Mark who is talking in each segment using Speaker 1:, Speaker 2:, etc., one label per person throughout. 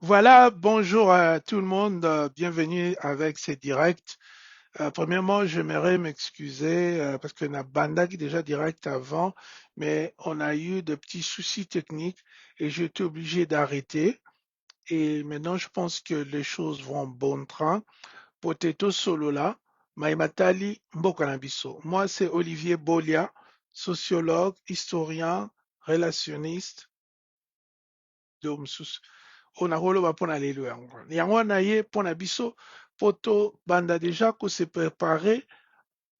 Speaker 1: Voilà, bonjour à tout le monde, bienvenue avec ces directs. Premièrement, j'aimerais m'excuser parce que na bandaki déjà direct avant, mais on a eu de petits soucis techniques et j'ai été obligé d'arrêter. Et maintenant, je pense que les choses vont en bon train. Potato solo là, Maimatali Mboka na biso. Moi, c'est Olivier Bolia, sociologue, historien, relationniste de mosusu oyo nakoloba mpona lelo yango wana yango wana ye mpona biso mpo tobanda deja kose prepare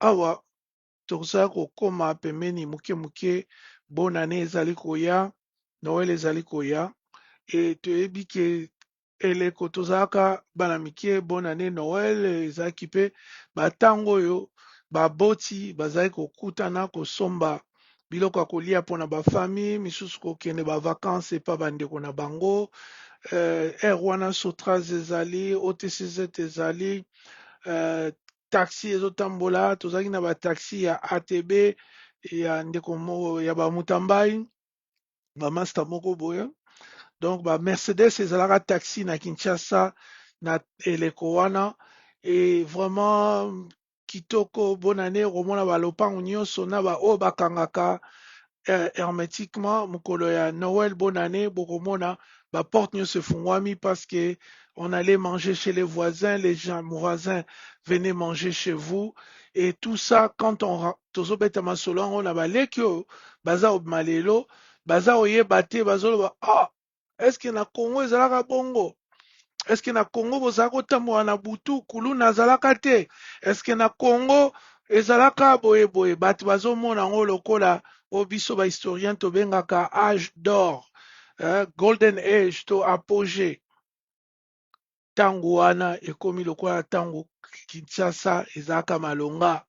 Speaker 1: awa tozala kokóma pembeni moke moke bonane ezali koya noel ezali koya e toyebi ke eleko tozalaka bana mike bonane noel ezalaki mpe batango oyo baboti bazali kokutana kosomba biloko ya kolia mpona bafamille misusu kokende bavakanse epa bandeko na bango air wana Sotras ezali, OTCZ ezali, taxi ezotambola, tozalaki na bataxi ya ATB ya ndeko moko ya bamutambai, bamaster moko boye. Donc ba Mercedes ezalaka taxi na Kinshasa na eleko wana et vraiment kitoko bonne année komona balopango nyonso na baoyo bakangaka hermétiquement mokolo ya Noël bonne année bokomona baporte nyonso efungwami parce que on allait manger chez les voisins, les gens voisins venaient manger chez vous et tout ça quand on tozobeta masolo yango na baleki oyo baza obima lelo baza oyeba te bazoloba ah eske na Congo ezalaka bongo eske na Congo bozalaka kotambola na butu kulu nazalaka te eske na Congo ezalaka boye boye bato bazomona yango lokola oyo biso bahistorien tobengaka age d'or golden age to apogée ntango wana ekomi lokola ntango Kinshasa ezalaka malonga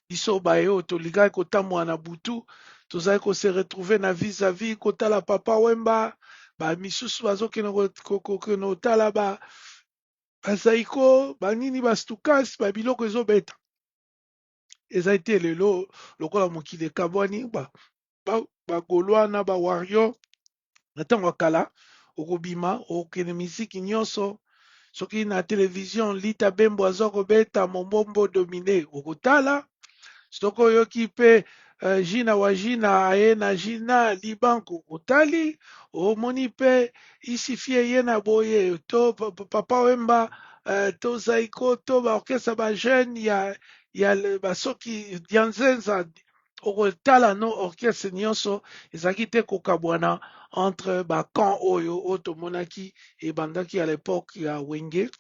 Speaker 1: biso baye oyo tolingaki kotambola na butu tozali kose retrouve na vis-à-vis kotala papa wemba bamisusu bazokende kokende kotala bazaiko banini bastukasi babiloko ezobeta eza ete lelo lokola mokili ekabwani bagolwana bawario na ntango ya kala okobima okokende miziki nyonso soki na televizio lita bembo aza kobeta mombombo domine okotala soki oyoki mpe jina wa jina aye na jina libanko otali omoni mpe isifie ye na boye to papa wemba to zaiko to baorkestre bajeune ya basoki ya nzenza okotala no orchestre nyonso ezalaki te kokabwana entre bakamp oyo tomonaki ebandaki à l'époque ya wenge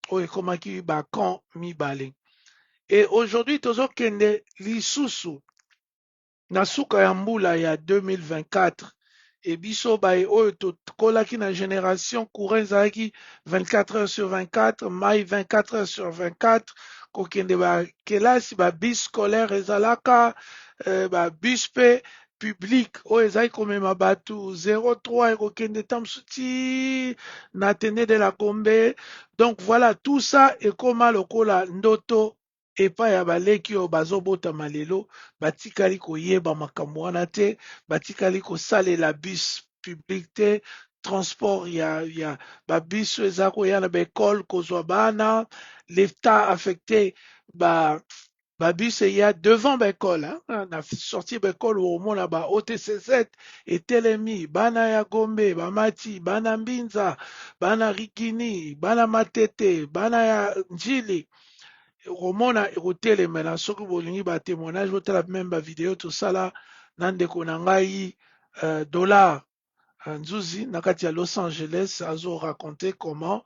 Speaker 1: oyo ekomaki bakamp mibale. Et aujourd'hui, tozokende lisusu na suka ya mbula ya 2024 et biso baye oyo tokolaki na génération courant ezalaki 24 heures sur 24 mai 24 heures sur 24 kokende bakelasi babus scolaire ezalaka babus mpe public oyo ezalaki komema bato 03 ekokende ta mosusu ti na tene de la Gombe. Donc voilà tout ça ekoma lokola ndoto epai ya baleki oyo bazobotama lelo batikali koyeba makambo wana te batikali kosalela bus public te transport ya babus oyo eza koya na baekole kozwa bana leta affecte babus eya devant baekole na sorti baekole omona ba OTCZ etelemi bana ya Gombe bamati bana Mbinza bana Rikini bana Matete bana ya Njili komona ekotelemela soki bolingi batémoignage botala meme bavideo tosala na ndeko na ngai dollar nzuzi na kati ya Los Angeles azoraconte comment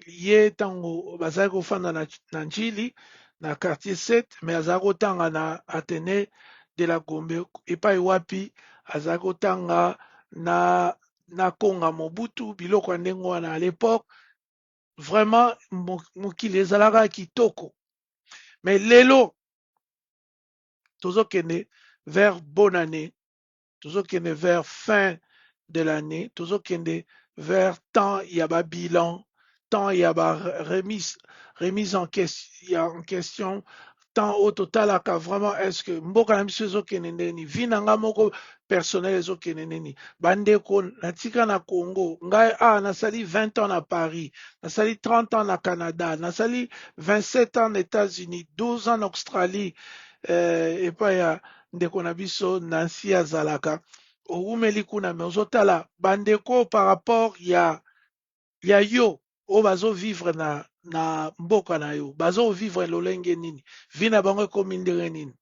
Speaker 1: ye ntango bazali kofanda na njili na quartier 7 me azali kotanga na Atene de la Gombe epai wapi azali kotanga na konga mobutu biloko ya ndenge wana à l'époque vraiment mokili ezalaka kitoko. Mais lelo tozokende vers bonne année tozokende vers fin de l'année tozokende vers temps ya babilan temps ya baremise remise en question temps au total aka vraiment est-ce que mboka na biso ezokende ndeni vi na nga moko personnel ezokende nini bandeko natika na congo ngai nasali 20 ans na paris nasali 30 ans na canada nasali 27 ans na états-unis 12 ans na australie epai ya ndeko na biso nansi azalaka owumeli kuna me ozotala bandeko par rapport ya yo oyo bazovivre na mboka na yo bazovivre lolenge nini vi na bango ekomi ndenge nini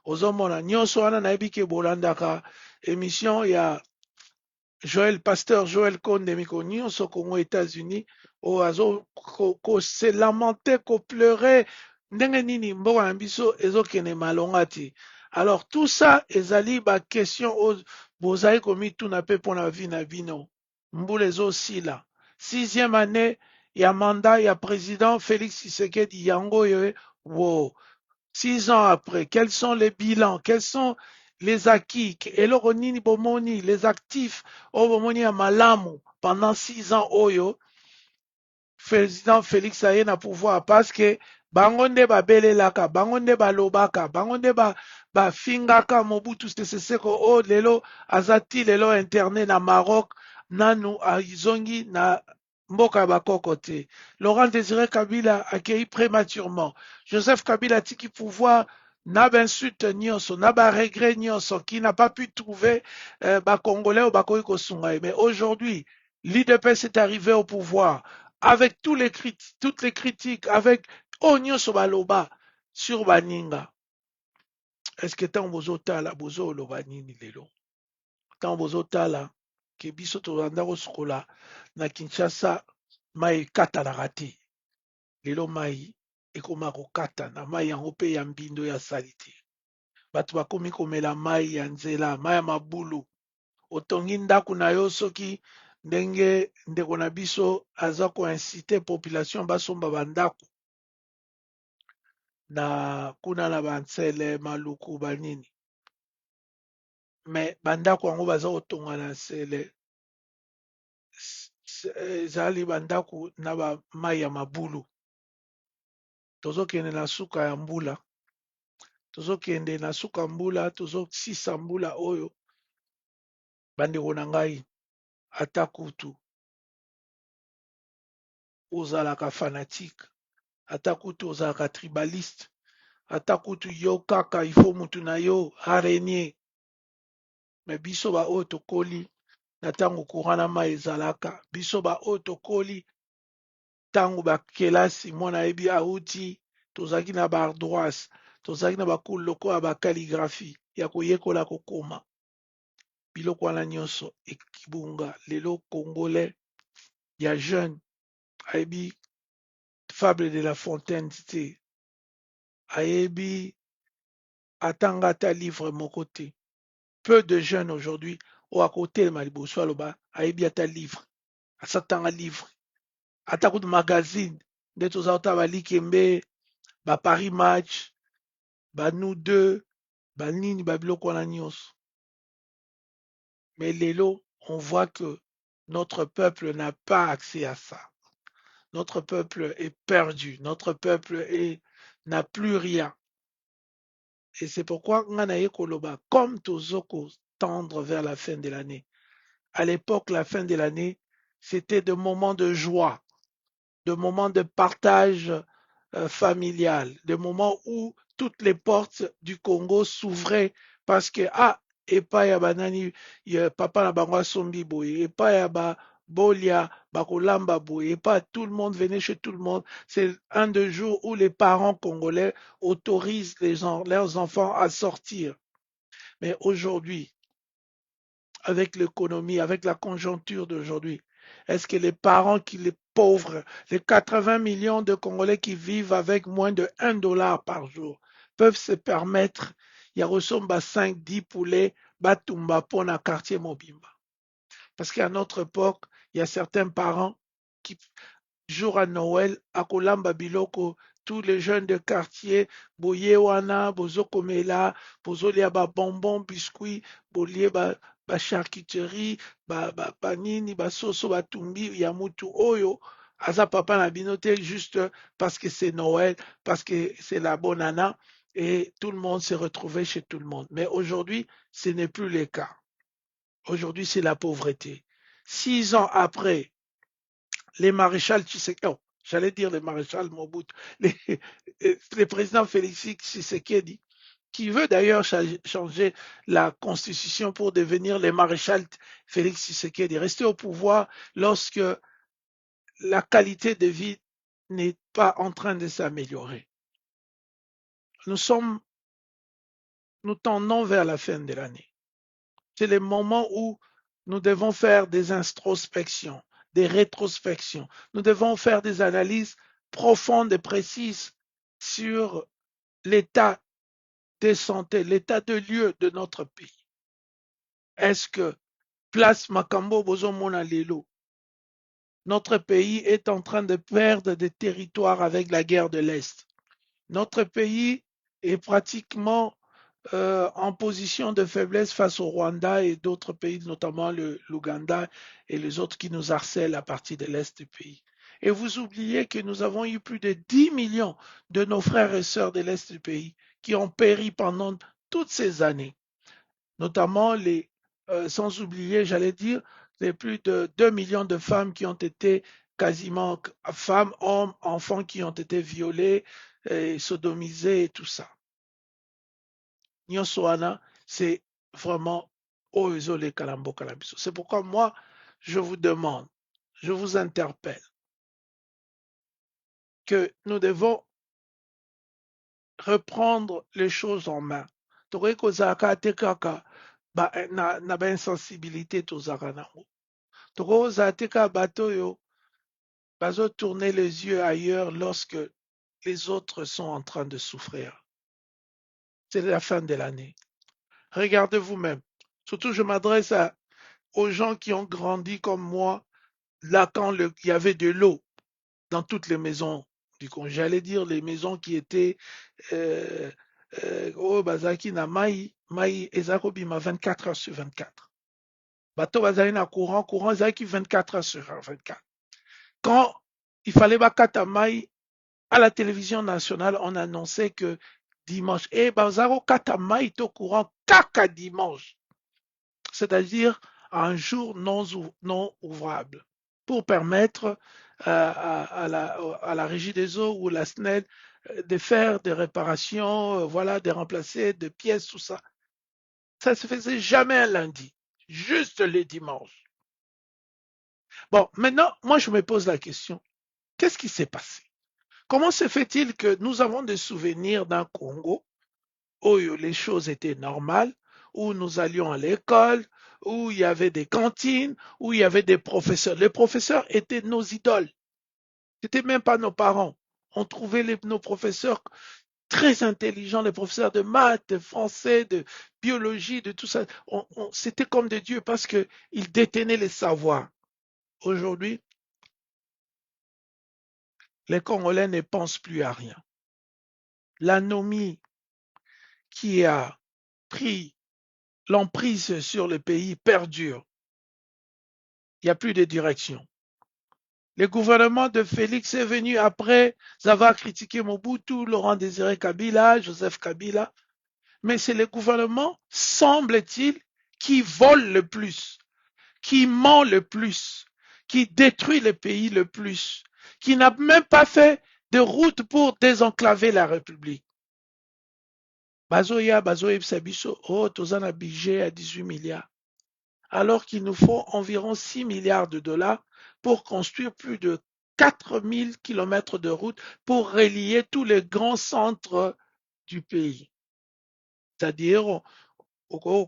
Speaker 1: ozomona nyonso wana nayebi ke bolandaka émission ya pasteur joel konde miko nyonso kongo états-unis oyo se lamente kopleure ndenge nini mboka na biso ezokende malonga te alors tout ça ezali baquestion oyo bozali komituna mpe mpona vi na bino mbula ezosila 6e année ya mandat ya président Félix Tshisekedi yango yo wo 6 ans après quels sont les bilans quels sont les acquis eloko nini bomoni les actifs oyo bomoni ya malamu pendant 6 ans oyo président Félix aye na pouvoir parce que bango nde babelelaka bango nde balobaka bango nde bafingaka Mobutu Sese Seko oyo lelo aza ti lelo interne na Maroc nanu azongi na mboka ya bakoko te Laurent Désiré Kabila akei prématurément Joseph Kabila atiki pouvoir na bainsulte nyonso na baregret nyonso qui n'a pas pu trouver bacongolais oyo bakoki kosunga ye mais aujourd'hui l'UDPS est arrivé au pouvoir avec toutes les critiques avec oyo nyonso baloba sur baninga est-ce que ntango bozotala bozoloba nini lelo ntango bozotala ke biso tozanda kosukola na kinshasa mai ekatanaka te lelo mai ekoma kokata na mai yango mpe ya mbindo ya sali te bato bakomi komela mai ya nzela mai ya mabulu otongi ndako na yo soki ndenge ndeko na biso aza koincite population basomba bandako na kuna na bansele maluku banini me bandako yango baza kotonga na nsele ezali bandako na bamai ya mabulu tozokende na suka ya mbula tozokende na suka mbula tozosisa mbula oyo bandeko na ngai ata kutu ozalaka fanatique ata kutu ozalaka tribaliste ata kutu yo kaka ifo mutu na yo arenie me biso baoyo tokoli na ntango courant na mai ezalaka biso baoyo tokoli ntango bakelasi mwana yebi auti tozalaki na baardoise tozalaki na bakulu lokola bacalligraphie ya koyekola kokoma biloko wana nyonso ekibunga lelo congolais ya jeune ayebi fable de la fontaine te ayebi atanga ata livre moko te peu de jeunes aujourd'hui oyo akotelema liboso aloba ayebi ata livre asatanga livre ata kutu magazine nde toza kotala balikembe baparis match banu 2 banini babiloko wana nyonso mais lelo on voit que notre peuple n'a pas accès à ça notre peuple est perdu notre peuple n'a plus rien et c'est pourquoi nga naye koloba comme tozoko tendre vers la fin de l'année à l'époque la fin de l'année c'était de moments de joie de moments de partage familial, de moments où toutes les portes du Congo s'ouvraient parce que, et pas ya banani, papa na bango sombi boye, et pas ya ba bolia, bakolamba boye, et pas tout le monde venait chez tout le monde. C'est un des jours où les parents congolais autorisent leurs enfants à sortir. Mais aujourd'hui, avec l'économie, avec la conjoncture d'aujourd'hui, est-ce que les parents les pauvres, les 80 millions de Congolais qui vivent avec moins de 1 dollar par jour, peuvent se permettre, il y a 5, 10 poulets, batumba pour un quartier mobimba. Parce qu'à notre époque, il y a certains parents qui, jour à Noël, à Kolamba Biloko, tous les jeunes de quartier, boye wana, bozo komela, bozo lia ba bonbons, biscuits, bolie ba charcuterie, ba nini, ba soso, ba tumbi, ya mutu oyo, Aza papa na bino te juste parce que c'est Noël, parce que c'est la bonne année et tout le monde s'est retrouvé chez tout le monde. Mais aujourd'hui, ce n'est plus le cas. Aujourd'hui, c'est la pauvreté. 6 ans après, les maréchals Tshisekedi, oh, j'allais dire les maréchals Mobutu, les, les présidents Félix Tshisekedi, qui veut d'ailleurs changer la constitution pour devenir les maréchals Félix Tshisekedi, rester au pouvoir lorsque la qualité de vie n'est pas en train de s'améliorer. Nous sommes, nous tendons vers la fin de l'année. C'est le moment où nous devons faire des introspections, des rétrospections. Nous devons faire des analyses profondes et précises sur l'état de santé, l'état de lieu de notre pays. Est-ce que place Makambo Bozomona Lelo, notre pays est en train de perdre des territoires avec la guerre de l'Est. Notre pays est pratiquement en position de faiblesse face au Rwanda et d'autres pays, notamment l'Ouganda et les autres qui nous harcèlent à partir de l'Est du pays. Et vous oubliez que nous avons eu plus de 10 millions de nos frères et sœurs de l'Est du pays qui ont péri pendant toutes ces années, notamment sans oublier, j'allais dire, les plus de 2 millions de femmes qui ont été quasiment femmes, hommes, enfants qui ont été violés, et sodomisés et tout ça. Nyonsoana, c'est vraiment Oezole Kalambo Kalabiso. C'est pourquoi moi, je vous demande, je vous interpelle, que nous devons reprendre les choses en main. Tokoki kozalaka te kaka na bainsensibilité tozalaka nango. Tokoki kozala te kaka bato oyo bazotourner les yeux ailleurs lorsque les autres sont en train de souffrir. C'est la fin de l'année. Regardez vous-même. Surtout, je m'adresse aux gens qui ont grandi comme moi, là, quand il y avait de l'eau dans toutes les maisons du Congo. J'allais dire les maisons qui étaient au Bazaki na Mai Ezakobima 24 heures sur 24. Bateau Bazali na courant Ezaki 24 heures sur 24. Quand il fallait bakata Mai, à la télévision nationale, on annonçait que dimanche, Bazaro kata Mai to courant kaka dimanche. C'est-à-dire un jour non ouvrable, pour permettre à la Régie des eaux ou la SNED de faire des réparations, voilà, de remplacer des pièces, tout ça. Ça ne se faisait jamais un lundi, juste les dimanches. Bon, maintenant, moi, je me pose la question, qu'est-ce qui s'est passé? Comment se fait-il que nous avons des souvenirs d'un Congo où les choses étaient normales, où nous allions à l'école, où il y avait des cantines, où il y avait des professeurs. Les professeurs étaient nos idoles. C'était même pas nos parents. On trouvait nos professeurs très intelligents, les professeurs de maths, de français, de biologie, de tout ça. C'était comme des dieux parce qu'ils détenaient les savoirs. Aujourd'hui, les Congolais ne pensent plus à rien. L'anomie qui a pris l'emprise sur le pays perdure. Il n'y a plus de direction. Le gouvernement de Félix est venu après avoir critiqué Mobutu, Laurent Désiré Kabila, Joseph Kabila. Mais c'est le gouvernement, semble-t-il, qui vole le plus, qui ment le plus, qui détruit le pays le plus, qui n'a même pas fait de route pour désenclaver la République. Bazoya, Sabiso, oh, Tozana budget à 18 milliards. Alors qu'il nous faut environ 6 milliards de dollars pour construire plus de 4000 kilomètres de route pour relier tous les grands centres du pays. C'est-à-dire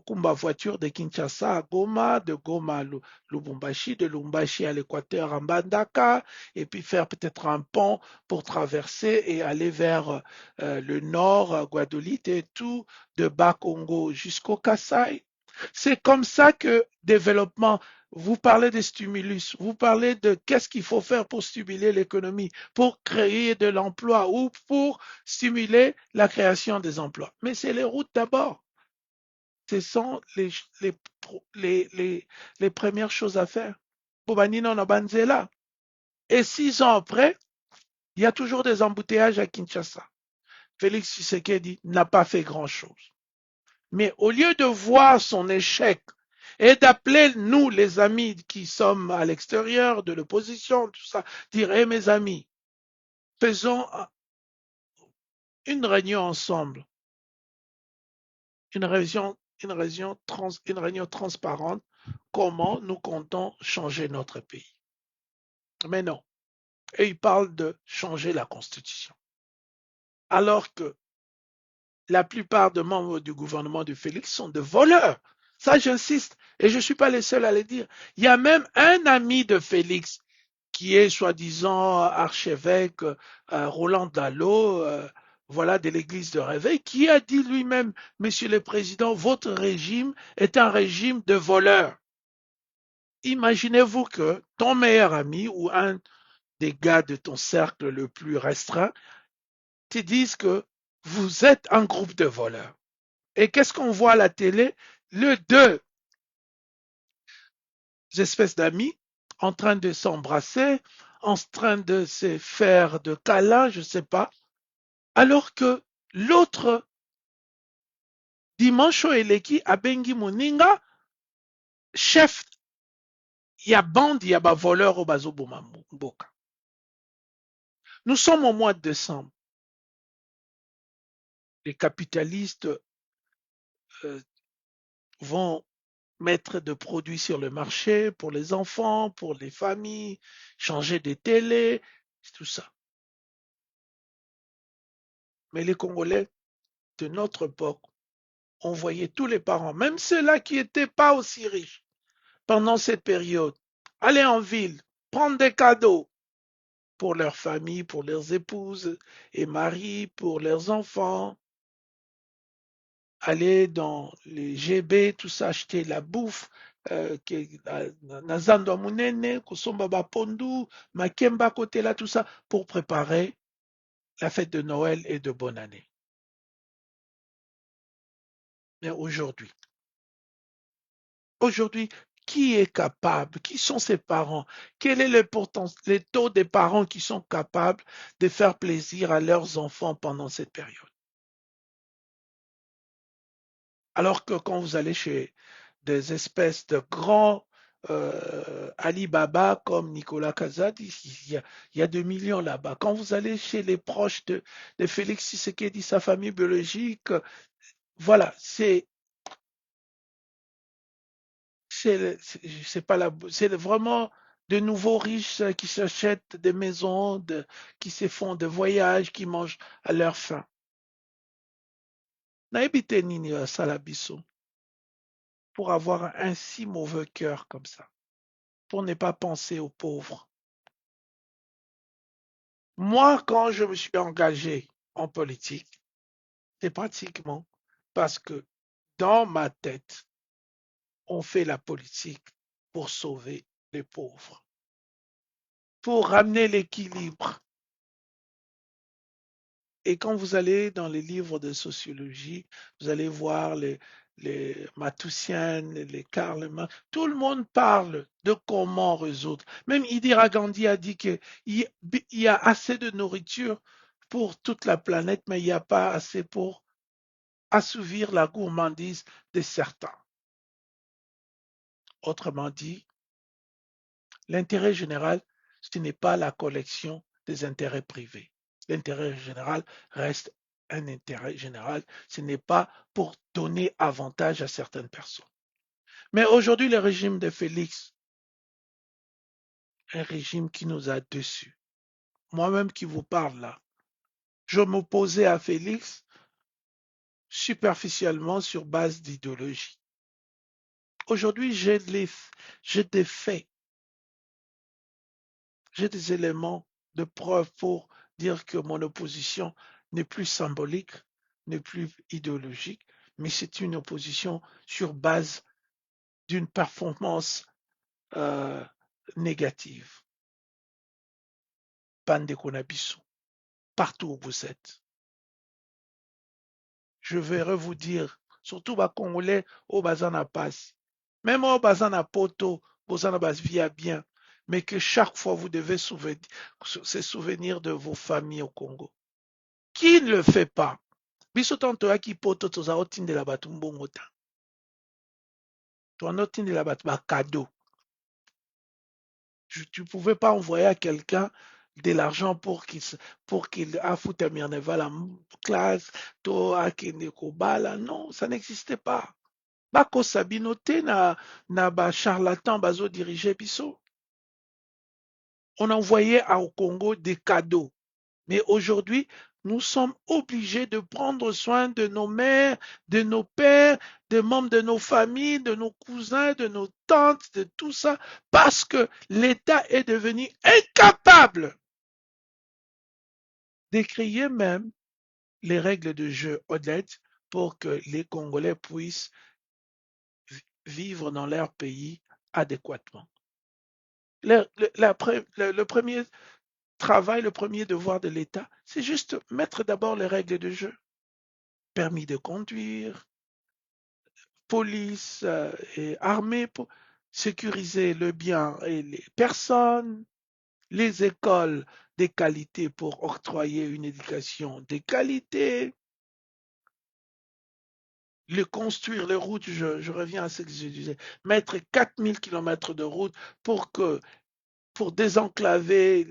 Speaker 1: Kumba voiture de Kinshasa à Goma, de Goma à Lubumbashi, de Lubumbashi à l'Équateur en Bandaka, et puis faire peut-être un pont pour traverser et aller vers le nord, Guadeloupe et tout, de Bas-Congo jusqu'au Kassai. C'est comme ça que développement, vous parlez de stimulus, vous parlez de qu'est-ce qu'il faut faire pour stimuler l'économie, pour créer de l'emploi ou pour stimuler la création des emplois. Mais c'est les routes d'abord. Ce sont les premières choses à faire. Bobanina na banzela. Et 6 ans après, il y a toujours des embouteillages à Kinshasa. Félix Tshisekedi n'a pas fait grand-chose. Mais au lieu de voir son échec et d'appeler nous, les amis qui sommes à l'extérieur de l'opposition, tout ça, dire, hey, mes amis, faisons une réunion ensemble, une réunion transparente, comment nous comptons changer notre pays. Mais non. Et il parle de changer la constitution. Alors que la plupart des membres du gouvernement de Félix sont des voleurs. Ça, j'insiste. Et je ne suis pas le seul à le dire. Il y a même un ami de Félix qui est soi-disant archevêque, Roland Dallot, voilà, de l'église de Réveil, qui a dit lui-même, Monsieur le Président, votre régime est un régime de voleurs. Imaginez-vous que ton meilleur ami ou un des gars de ton cercle le plus restreint te dise que vous êtes un groupe de voleurs. Et qu'est-ce qu'on voit à la télé? Les deux espèces d'amis en train de s'embrasser, en train de se faire de câlins, je ne sais pas, alors que l'autre, Dimanche Eleki, Abengi Moninga, chef, il y a bande, il y a voleur au Bazoboma Mboka. Nous sommes au mois de décembre. Les capitalistes euh, vont mettre de produits sur le marché pour les enfants, pour les familles, changer des télés, tout ça. Mais les Congolais de notre époque, on voyait tous les parents, même ceux-là qui n'étaient pas aussi riches pendant cette période, aller en ville, prendre des cadeaux pour leurs familles, pour leurs épouses et maris, pour leurs enfants, aller dans les GB, tout ça, acheter la bouffe, Nazando Munene, Kosomba Bapondu, Makemba côté là, tout ça, pour préparer la fête de Noël et de bonne année. Mais aujourd'hui, qui est capable? Qui sont ses parents? Quel est le taux des parents qui sont capables de faire plaisir à leurs enfants pendant cette période? Alors que quand vous allez chez des espèces de grands Alibaba comme Nicolas Kazad, il y a 2 millions là-bas. Quand vous allez chez les proches de Félix Tshisekedi, sa famille biologique, voilà, c'est vraiment de nouveaux riches qui s'achètent des maisons, qui se font des voyages, qui mangent à leur faim. Naebite nini salabiso pour avoir un si mauvais cœur comme ça, pour ne pas penser aux pauvres. Moi, quand je me suis engagé en politique, c'est pratiquement parce que dans ma tête, on fait la politique pour sauver les pauvres, pour ramener l'équilibre. Et quand vous allez dans les livres de sociologie, vous allez voir les Malthusiennes, les Karl Marx, tout le monde parle de comment résoudre. Même Indira Gandhi a dit qu'il y a assez de nourriture pour toute la planète, mais il n'y a pas assez pour assouvir la gourmandise de certains. Autrement dit, l'intérêt général, ce n'est pas la collection des intérêts privés. L'intérêt général reste un intérêt général. Ce n'est pas pour donner avantage à certaines personnes. Mais aujourd'hui, le régime de Félix, un régime qui nous a déçus. Moi-même qui vous parle là, je m'opposais à Félix superficiellement sur base d'idéologie. Aujourd'hui, j'ai des faits, j'ai des éléments de preuve pour dire que mon opposition n'est plus symbolique, n'est plus idéologique, mais c'est une opposition sur base d'une performance euh, négative. Bande Konabisu, partout où vous êtes. Je vais vous dire, surtout les Congolais au Bazana Pass, même au Bazana Poto, Bozana Bas via bien. mais que chaque fois vous devez se souvenir de vos familles au Congo. Qui ne le fait pas? Biso tanto yaki poto toza otindela bato mbongo ta. Toza otindela bato ba cadeau. Tu ne pouvais pas envoyer à quelqu'un de l'argent pour qu'il afoute à Mirneva la classe, to akende kobala. Non, ça n'existait pas. Bako Sabino te na ba charlatan bazo diriger biso. On envoyait au Congo des cadeaux. Mais aujourd'hui, nous sommes obligés de prendre soin de nos mères, de nos pères, des membres de nos familles, de nos cousins, de nos tantes, de tout ça, parce que l'État est devenu incapable d'écrire même les règles de jeu honnêtes pour que les Congolais puissent vivre dans leur pays adéquatement. Le premier travail, le premier devoir de l'État, c'est juste mettre d'abord les règles de jeu. Permis de conduire, police et armée pour sécuriser le bien et les personnes, les écoles de qualité pour octroyer une éducation de qualité, construire les routes, je reviens à ce que je disais, mettre 4000 km de routes pour désenclaver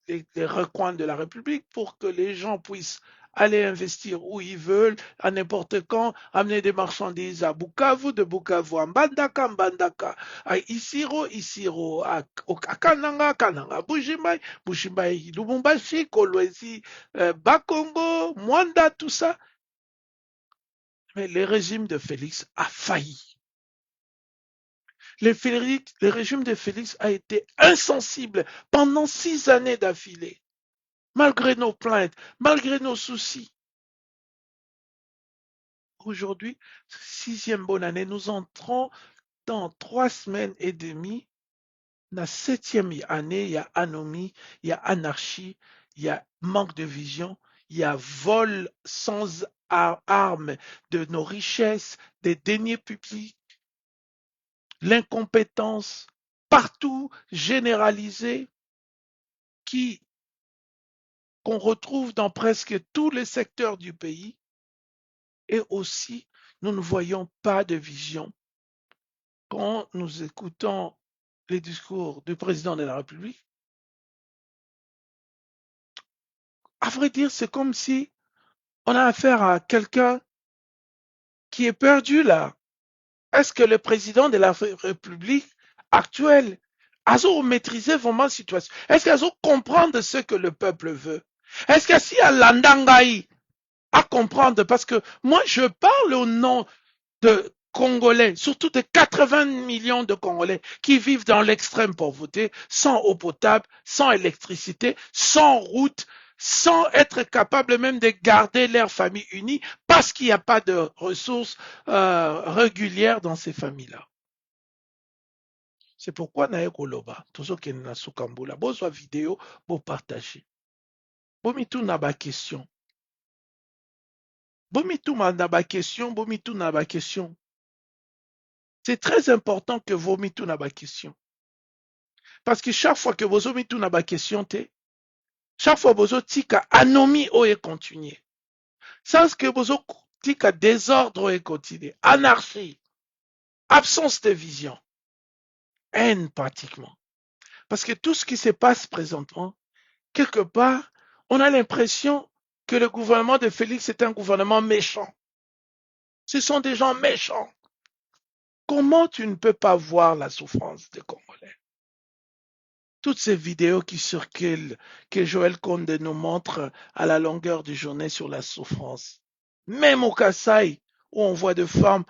Speaker 1: les recoins de la République, pour que les gens puissent aller investir où ils veulent, à n'importe quand, amener des marchandises à Bukavu, de Bukavu à Mbandaka, Mbandaka, à Isiro, Isiro, à Kananga, Kananga, Bujimaï, Bujimaï, Lubumbashi, Kolwezi, Bakongo, Mwanda, tout ça. Mais le régime de Félix a failli. Le régime de Félix a été insensible pendant 6 années d'affilée, malgré nos plaintes, malgré nos soucis. Aujourd'hui, 6e bonne année, nous entrons dans 3 semaines et demie. La 7e année, il y a anomie, il y a anarchie, il y a manque de vision, il y a vol sans armes de nos richesses, des deniers publics, l'incompétence partout généralisée qui qu'on retrouve dans presque tous les secteurs du pays, et aussi nous ne voyons pas de vision. Quand nous écoutons les discours du président de la République, à vrai dire, c'est comme si on a affaire à quelqu'un qui est perdu là. Est-ce que le président de la République actuelle a maîtrisé vraiment la situation? Est-ce qu'il a comprendre ce que le peuple veut? Est-ce qu'il y a l'andangaï à comprendre? Parce que moi, je parle au nom de Congolais, surtout de 80 millions de Congolais qui vivent dans l'extrême pauvreté, sans eau potable, sans électricité, sans route, sans être capables même de garder leur famille unie parce qu'il n'y a pas de ressources régulières dans ces familles-là. C'est pourquoi naye koloba, tozokende na sukambula, bozwa vidéo, bo partager. Bomitu na ba question. Bomitu na ba question, bomitu na ba question. C'est très important que vous mettez na ba question. Parce que chaque fois que vous mettez na ba question, chaque fois que vous tika anomie o e continuer. Sans que vous tika désordre et continuer. Anarchie. Absence de vision. Haine pratiquement. Parce que tout ce qui se passe présentement, quelque part, on a l'impression que le gouvernement de Félix est un gouvernement méchant. Ce sont des gens méchants. Comment tu ne peux pas voir la souffrance des Congolais? Toutes ces vidéos qui circulent, que Joël Conde nous montre à la longueur de journée sur la souffrance. Même au Kasaï, où on voit des femmes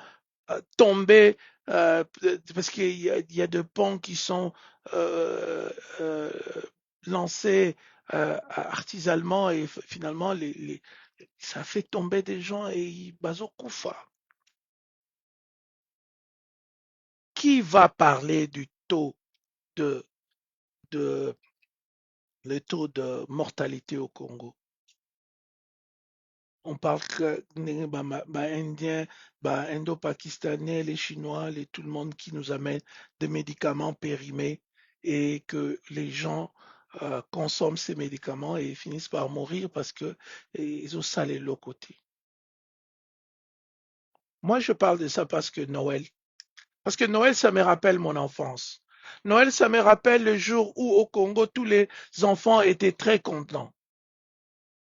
Speaker 1: tomber parce qu'il y a des ponts qui sont euh, euh, lancés artisalement et finalement ça fait tomber des gens et ils bazo koufa. Qui va parler du taux de, de le taux de mortalité au Congo? On parle que Indiens, Indo-Pakistanais, les Chinois, tout le monde qui nous amène des médicaments périmés et que les gens consomment ces médicaments et finissent par mourir parce que ils ont salé l'eau côté. Moi, je parle de ça parce que Noël, ça me rappelle mon enfance. Noël, ça me rappelle le jour où au Congo, tous les enfants étaient très contents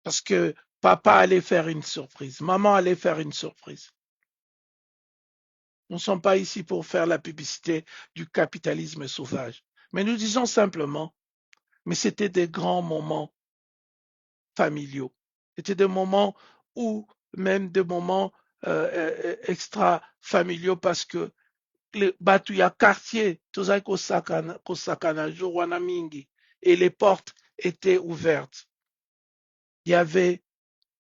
Speaker 1: parce que papa allait faire une surprise, maman allait faire une surprise. Nous ne sommes pas ici pour faire la publicité du capitalisme sauvage, mais nous disons simplement, mais c'était des grands moments familiaux. C'était des moments où, même des moments extra-familiaux parce que batu ya quartier tozali kosakana jour wana mingi et les portes étaient ouvertes. Il y avait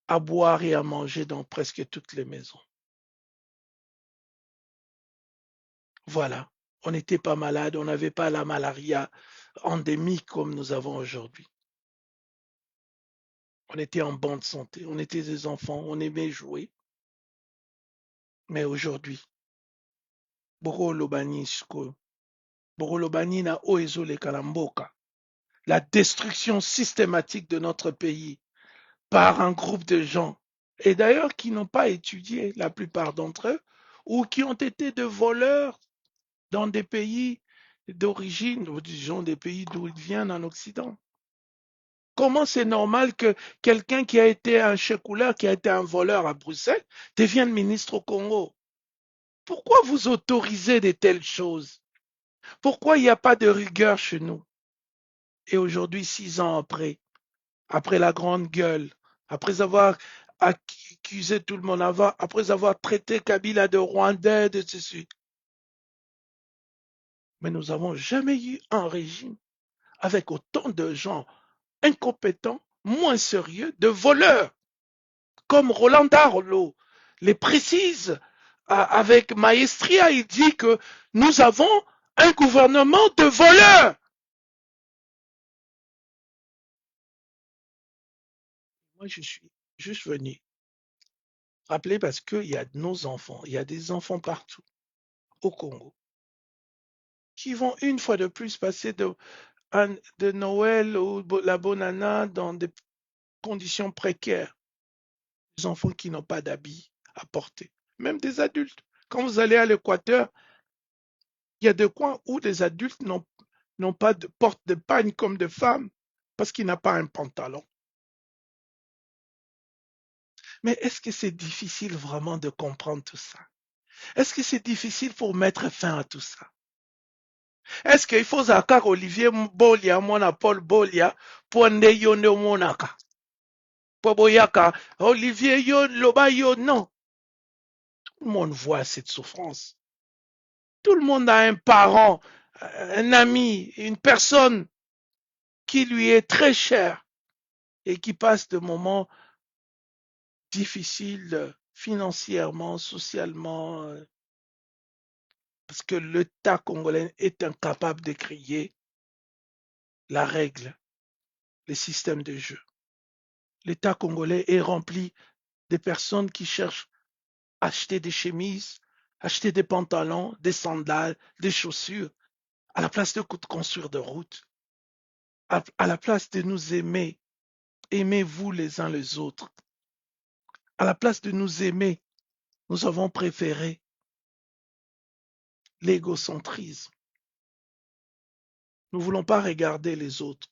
Speaker 1: à boire et à manger dans presque toutes les maisons. Voilà. On n'était pas malade, on n'avait pas la malaria endémique comme nous avons aujourd'hui. On était en bonne santé, on était des enfants, on aimait jouer. Mais aujourd'hui, Borolobani na Oezole Kalamboka, la destruction systématique de notre pays par un groupe de gens, et d'ailleurs qui n'ont pas étudié, la plupart d'entre eux, ou qui ont été de voleurs dans des pays d'origine, ou disons des pays d'où ils viennent en Occident. Comment c'est normal que quelqu'un qui a été un chekouleur, qui a été un voleur à Bruxelles, devienne ministre au Congo? Pourquoi vous autorisez de telles choses? Pourquoi il n'y a pas de rigueur chez nous? Et aujourd'hui, 6 ans après, après la grande gueule, après avoir accusé tout le monde, après avoir traité Kabila de Rwandais, de ceci, mais nous n'avons jamais eu un régime avec autant de gens incompétents, moins sérieux, de voleurs, comme Roland Darlo les précise avec maestria. Il dit que nous avons un gouvernement de voleurs. Moi, je suis juste venu rappeler parce qu'il y a nos enfants, il y a des enfants partout au Congo qui vont une fois de plus passer de Noël ou la bonne année dans des conditions précaires. Des enfants qui n'ont pas d'habits à porter, même des adultes. Quand vous allez à l'Équateur, il y a des coins où des adultes n'ont pas de porte de pagne comme des femmes parce qu'ils n'ont pas un pantalon. Mais est-ce que c'est difficile vraiment de comprendre tout ça? Est-ce que c'est difficile pour mettre fin à tout ça? Est-ce qu'il faut zakar Olivier Bolia, mona Paul Bolia, pour nde yo ne monaka? Pour boyaka, Olivier yo, loba yo, non. Tout le monde voit cette souffrance. Tout le monde a un parent, un ami, une personne qui lui est très chère et qui passe de moments difficiles financièrement, socialement, parce que l'État congolais est incapable de créer la règle, le système de jeu. L'État congolais est rempli de personnes qui cherchent à acheter des chemises, acheter des pantalons, des sandales, des chaussures, à la place de construire des routes, à la place de nous aimer, aimez-vous les uns les autres. À la place de nous aimer, nous avons préféré l'égocentrisme. Nous ne voulons pas regarder les autres.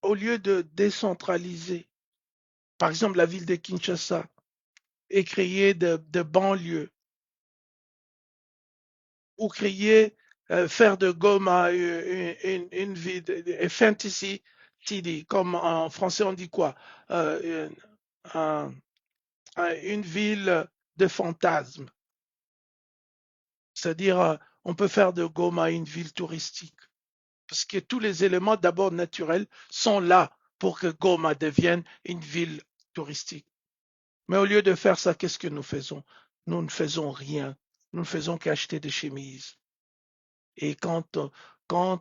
Speaker 1: Au lieu de décentraliser, par exemple la ville de Kinshasa, et créer de banlieues, ou créer, faire de Goma une ville, fantasy city, comme en français on dit quoi? Euh, un- une ville de fantasmes. C'est-à-dire, on peut faire de Goma une ville touristique. Parce que tous les éléments d'abord naturels sont là pour que Goma devienne une ville touristique. Mais au lieu de faire ça, qu'est-ce que nous faisons? Nous ne faisons rien. Nous ne faisons qu'acheter des chemises. Et quand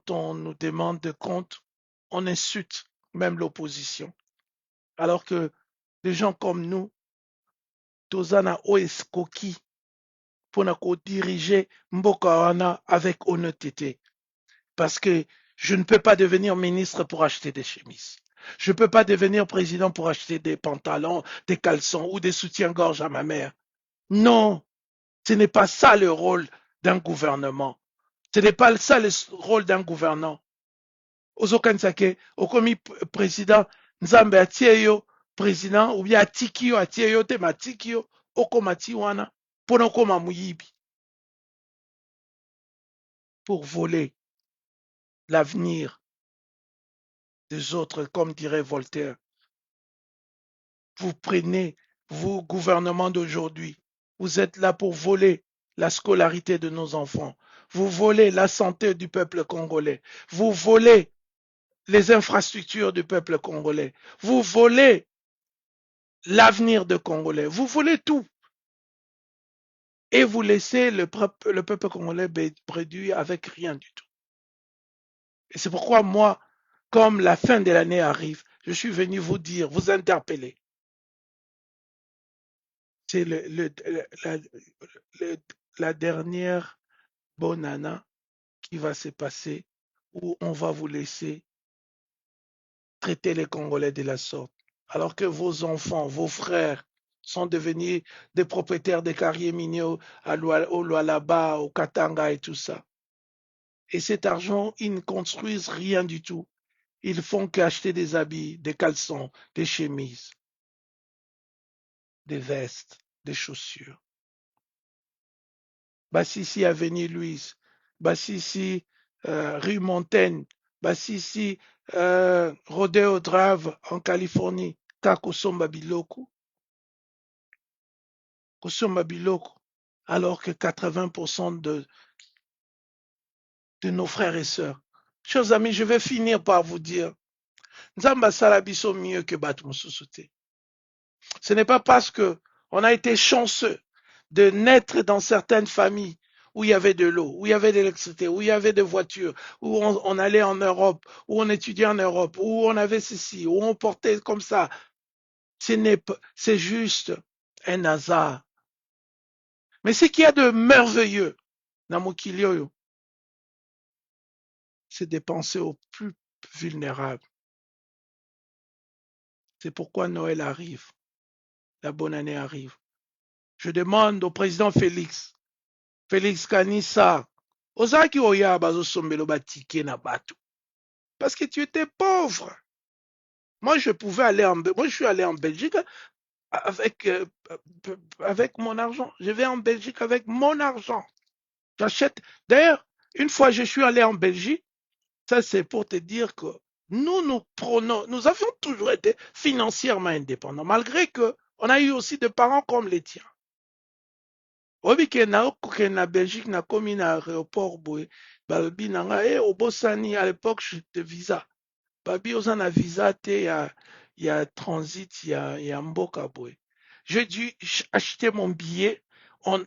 Speaker 1: on nous demande de compte, on insulte même l'opposition. Alors que des gens comme nous, Tozana Oeskoki, pour diriger mboka wana avec honnêteté. Parce que je ne peux pas devenir ministre pour acheter des chemises. Je ne peux pas devenir président pour acheter des pantalons, des caleçons ou des soutiens-gorge à ma mère. Non, ce n'est pas ça le rôle d'un gouvernement. Ce n'est pas ça le rôle d'un gouvernant. Ozokanisake, okomi président, nzambe atie yo président, ou bien atiki yo, atie yo te matiki yo, okomati wana, pour okoma muyibi, pour voler l'avenir des autres, comme dirait Voltaire. Vous prenez, vous, gouvernement d'aujourd'hui, vous êtes là pour voler la scolarité de nos enfants. Vous volez la santé du peuple congolais. Vous volez les infrastructures du peuple congolais. Vous volez l'avenir des Congolais. Vous volez tout. Et vous laissez le peuple congolais réduit avec rien du tout. Et c'est pourquoi moi, comme la fin de l'année arrive, je suis venu vous dire, vous interpeller. C'est la dernière bonne année qui va se passer où on va vous laisser traiter les Congolais de la sorte. Alors que vos enfants, vos frères sont devenus des propriétaires des carrières miniers au Lualaba, au Katanga et tout ça. Et cet argent, ils ne construisent rien du tout. Ils font qu'acheter des habits, des caleçons, des chemises, des vestes, des chaussures. Bassisi, Avenue Louise, Bassisi, rue Montaigne, Bassisi, Rodeo Drive en Californie, Kakosomba Biloko. Kosomba Biloko. Alors que 80% de nos frères et sœurs. Chers amis, je vais finir par vous dire, Nzamba Salabiso mieux que Batumususute. Ce n'est pas parce que on a été chanceux de naître dans certaines familles où il y avait de l'eau, où il y avait de l'électricité, où il y avait des voitures, où on allait en Europe, où on étudiait en Europe, où on avait ceci, où on portait comme ça. C'est juste un hasard. Mais ce qu'il y a de merveilleux dans Mokilioyo, c'est de penser aux plus vulnérables. C'est pourquoi Noël arrive, la bonne année arrive. Je demande au président Félix Kanissa, ozaki oya bazosombelo batike na bato. Parce que tu étais pauvre. Moi, je suis allé en Belgique avec mon argent. Je vais en Belgique avec mon argent. J'achète. D'ailleurs, une fois je suis allé en Belgique, ça c'est pour te dire que nous avions toujours été financièrement indépendants, malgré que on a eu aussi des parents comme les tiens. Obi ke na Belgique na komi na aéroport boye balobi na nga obosani à l'époque de visa babi oza na visa te ya transit ya mboka boye. J'ai dû acheter mon billet,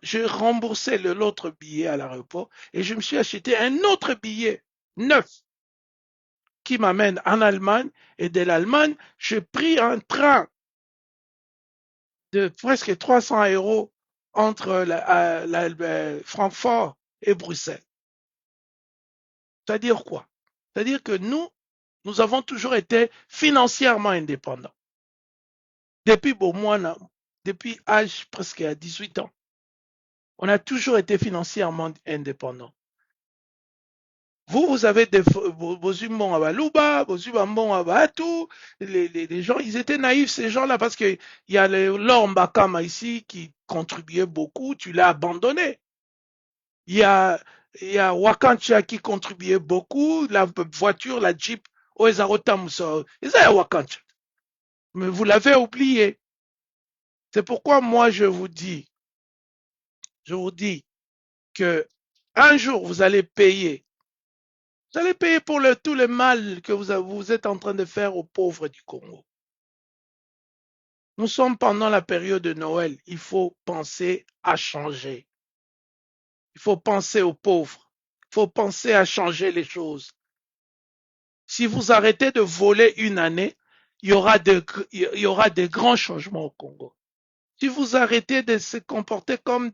Speaker 1: j'ai remboursé l'autre billet à l'aéroport et je me suis acheté un autre billet neuf qui m'amène en Allemagne, et de l'Allemagne j'ai pris un train de presque 300 € entre Francfort et Bruxelles. C'est-à-dire quoi? C'est-à-dire que nous avons toujours été financièrement indépendants. Depuis depuis âge presque à 18 ans, on a toujours été financièrement indépendants. Vous avez vos humains à Balouba, vos humains à Batou, les gens, ils étaient naïfs, ces gens-là, parce qu'il y a l'or Mbakama ici qui contribuait beaucoup, tu l'as abandonné. Il y a Wakantia qui contribuait beaucoup, la voiture, la Jeep, Wakantia. Mais vous l'avez oublié. C'est pourquoi moi je vous dis que un jour vous allez payer. Vous allez payer pour tout le mal que vous êtes en train de faire aux pauvres du Congo. Nous sommes pendant la période de Noël. Il faut penser à changer. Il faut penser aux pauvres. Il faut penser à changer les choses. Si vous arrêtez de voler une année, il y aura de grands changements au Congo. Si vous arrêtez de se comporter comme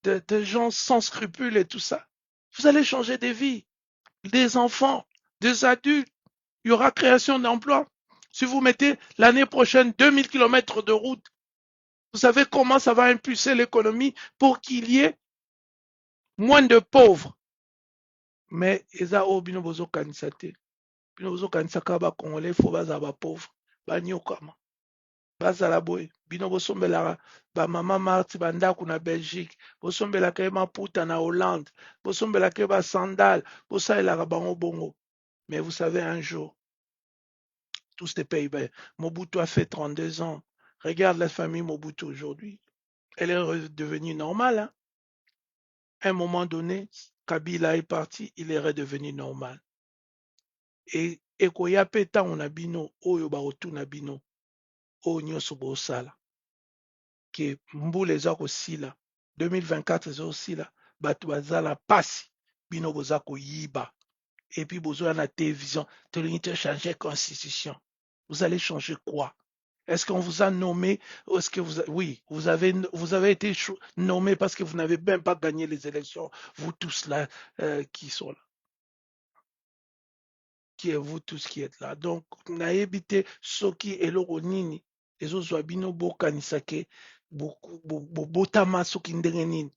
Speaker 1: de gens sans scrupules et tout ça. Vous allez changer des vies, des enfants, des adultes. Il y aura création d'emplois. Si vous mettez l'année prochaine 2000 km de route, vous savez comment ça va impulser l'économie pour qu'il y ait moins de pauvres. Mais eza oyo bino bozokanisa te. Bino bozokanisaka bakongolais fo bazala bapauvre, banyokama, bazala boye. Bino bosombelaka bamama marti bandako na Belgique, bosombelaka ye maputa na Hollande, bosombelaka ye basandale, bosalelaka bango bongo. Mais vous savez, un jour, tous ces pays, Mobutu a fait 32 ans. Regarde la famille Mobutu aujourd'hui. Elle est redevenue normale. Hein. À un moment donné, Kabila est parti, il est redevenu normal. Et ekoya pe ntango na bino oyo bakotuna bino oyo nyonso bosala ke mbula eza kosila 2024 eza kosila bato baza na pasi bino boza koyiba epuis bozoya na télévision tolingi changer constitution. Vous allez changer quoi? Est-ce qu'on vous a nommé? Est-ce que vous, oui, vous avez été nommé parce que vous n'avez même pas gagné les élections, vous tous là qui sont là, qui est vous tous qui êtes là. Donc, nayebi te soki eloko nini ezozwa bino bokanisa ke botama soki ndenge nini.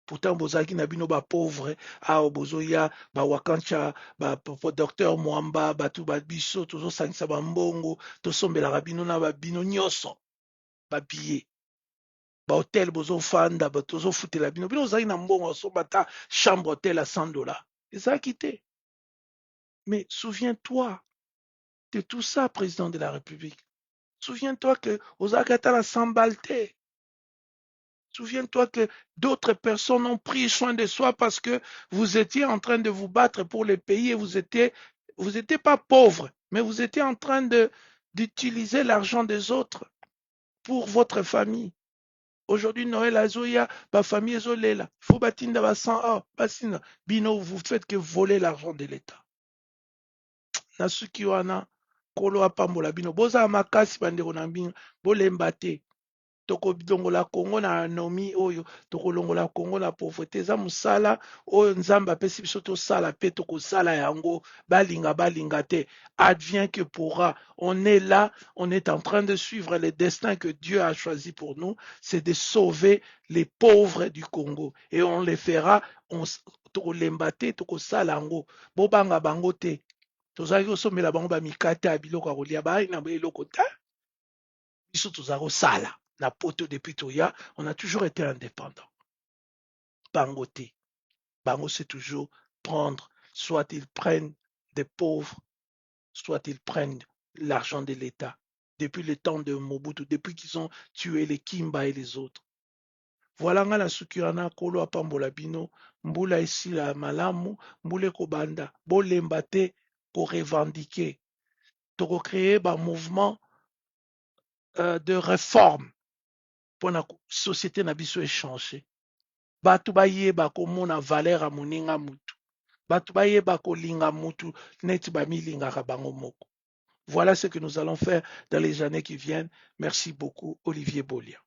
Speaker 1: Pourtant bozalaki na bino bapauvre awa bozoya bawakancha docteur Mwamba bato babiso tozosangisa bambongo tosombelaka bino na babino nyonso babiye bahotel bozofanda tozofutela bino bino ozalaki na mbongo osomba ta chambre hotel à $100 ezalaki te. Mais souviens-toi de tout ça, président de la République. Souviens-toi que ozalaki ata na 100 balles te. Souviens-toi que d'autres personnes ont pris soin de soi parce que vous étiez en train de vous battre pour le pays et vous étiez pas pauvre, mais vous étiez en train d'utiliser l'argent des autres pour votre famille. Aujourd'hui, Noël Azoya, ma famille Ezolela. Faut batinda ba 100 basina. Bino, vous faites que voler l'argent de l'État. Nasuki wana, kolo apambola bino. Boza makasi bandeko na bino, bolemba te. Tokolongola Congo na anomi oyo tokolongola Congo na pauvreté eza mosala oyo nzambe apesi biso tosala pe tokosala yango balinga te advient que pourra. On est là, on est en train de suivre le destin que Dieu a choisi pour nous, c'est de sauver les pauvres du Congo et on les fera tokolemba te tokosala yango bobanga bango te tozalaki kosomela bango bamikate ya biloko ya kolia bai na eloko te biso tozala kosala na poto depuis Toya, on a toujours été indépendant. Bangoté. Bango, c'est toujours prendre, soit ils prennent des pauvres, soit ils prennent l'argent de l'État. Depuis le temps de Mobutu, depuis qu'ils ont tué les Kimba et les autres. Voilà nga la sukirana kolo apambola bino, mbula esila malamu, mbule kobanda, bolemba te ko revendiquer, to créer un mouvement de réforme. Pour la société na biso échanger. Bato bayeba komona valeur ya moninga mutu. Bato bayeba kolinga mutu neti bamilingaka bango moko. Voilà ce que nous allons faire dans les années qui viennent. Merci beaucoup, Olivier Bolia.